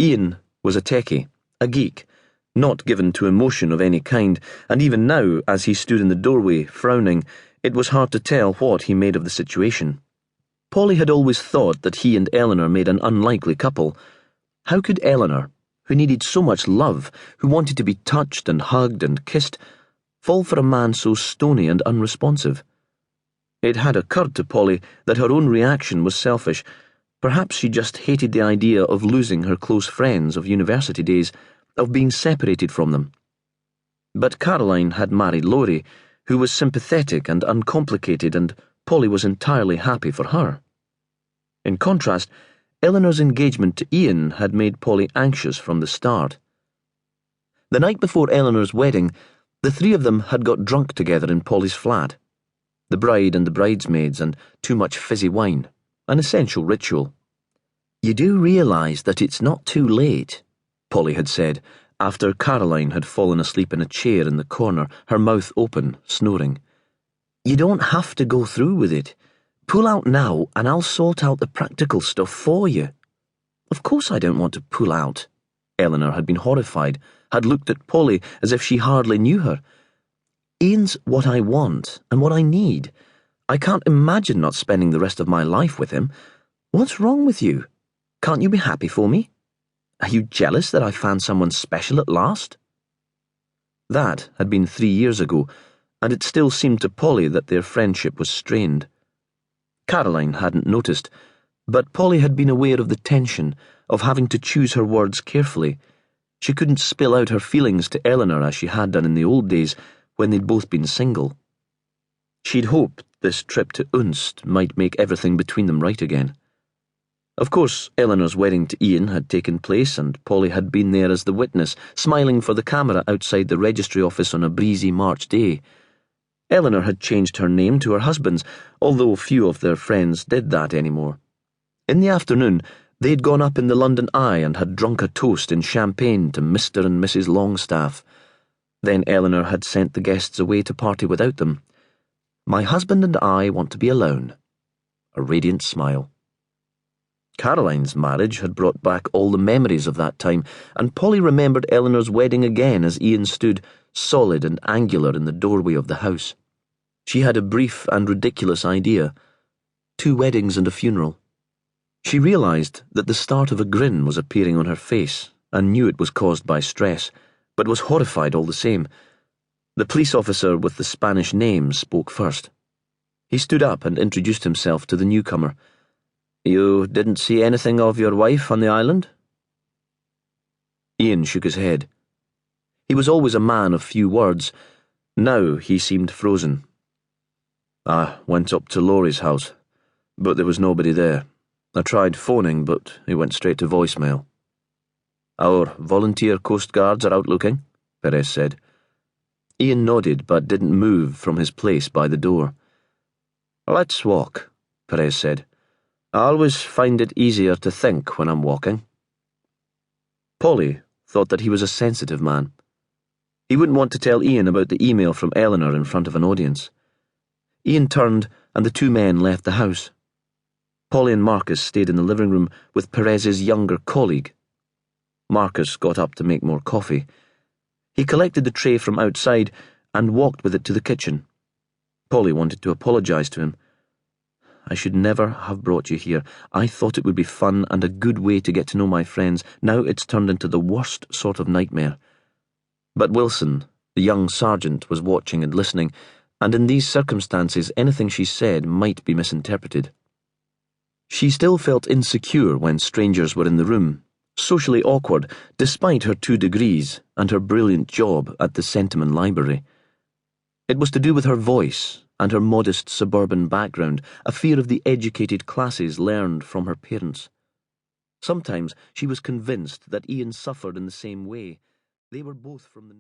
Ian was a techie, a geek, not given to emotion of any kind, and even now, as he stood in the doorway, frowning, it was hard to tell what he made of the situation. Polly had always thought that he and Eleanor made an unlikely couple. How could Eleanor, who needed so much love, who wanted to be touched and hugged and kissed, fall for a man so stony and unresponsive? It had occurred to Polly that her own reaction was selfish. Perhaps she just hated the idea of losing her close friends of university days, of being separated from them. But Caroline had married Laurie, who was sympathetic and uncomplicated, and Polly was entirely happy for her. In contrast, Eleanor's engagement to Ian had made Polly anxious from the start. The night before Eleanor's wedding, the three of them had got drunk together in Polly's flat. The bride and the bridesmaids and too much fizzy wine, an essential ritual. "You do realise that it's not too late," Polly had said, after Caroline had fallen asleep in a chair in the corner, her mouth open, snoring. "You don't have to go through with it. Pull out now and I'll sort out the practical stuff for you." "Of course I don't want to pull out." Eleanor had been horrified, had looked at Polly as if she hardly knew her. "Ian's what I want and what I need. I can't imagine not spending the rest of my life with him. What's wrong with you? Can't you be happy for me? Are you jealous that I found someone special at last?" That had been 3 years ago, and it still seemed to Polly that their friendship was strained. Caroline hadn't noticed, but Polly had been aware of the tension, of having to choose her words carefully. She couldn't spill out her feelings to Eleanor as she had done in the old days when they'd both been single. She'd hoped this trip to Unst might make everything between them right again. Of course, Eleanor's wedding to Ian had taken place, and Polly had been there as the witness, smiling for the camera outside the registry office on a breezy March day. Eleanor had changed her name to her husband's, although few of their friends did that anymore. In the afternoon, they'd gone up in the London Eye and had drunk a toast in champagne to Mr. and Mrs. Longstaff. Then Eleanor had sent the guests away to party without them. "My husband and I want to be alone." A radiant smile. Caroline's marriage had brought back all the memories of that time, and Polly remembered Eleanor's wedding again as Ian stood, solid and angular, in the doorway of the house. She had a brief and ridiculous idea. 2 weddings and a funeral. She realised that the start of a grin was appearing on her face, and knew it was caused by stress, but was horrified all the same. The police officer with the Spanish name spoke first. He stood up and introduced himself to the newcomer. "You didn't see anything of your wife on the island?" Ian shook his head. He was always a man of few words. Now he seemed frozen. "I went up to Laurie's house, but there was nobody there. I tried phoning, but he went straight to voicemail." "Our volunteer coast guards are out looking," Perez said. Ian nodded but didn't move from his place by the door. "Let's walk," Perez said. "I always find it easier to think when I'm walking." Polly thought that he was a sensitive man. He wouldn't want to tell Ian about the email from Eleanor in front of an audience. Ian turned and the 2 men left the house. Polly and Marcus stayed in the living room with Perez's younger colleague. Marcus got up to make more coffee. He collected the tray from outside and walked with it to the kitchen. Polly wanted to apologise to him. "I should never have brought you here. I thought it would be fun and a good way to get to know my friends. Now it's turned into the worst sort of nightmare." But Wilson, the young sergeant, was watching and listening, and in these circumstances anything she said might be misinterpreted. She still felt insecure when strangers were in the room, socially awkward despite her 2 degrees and her brilliant job at the Sentimen Library. It was to do with her voice and her modest suburban background, a fear of the educated classes learned from her parents. Sometimes she was convinced that Ian suffered in the same way. They were both from the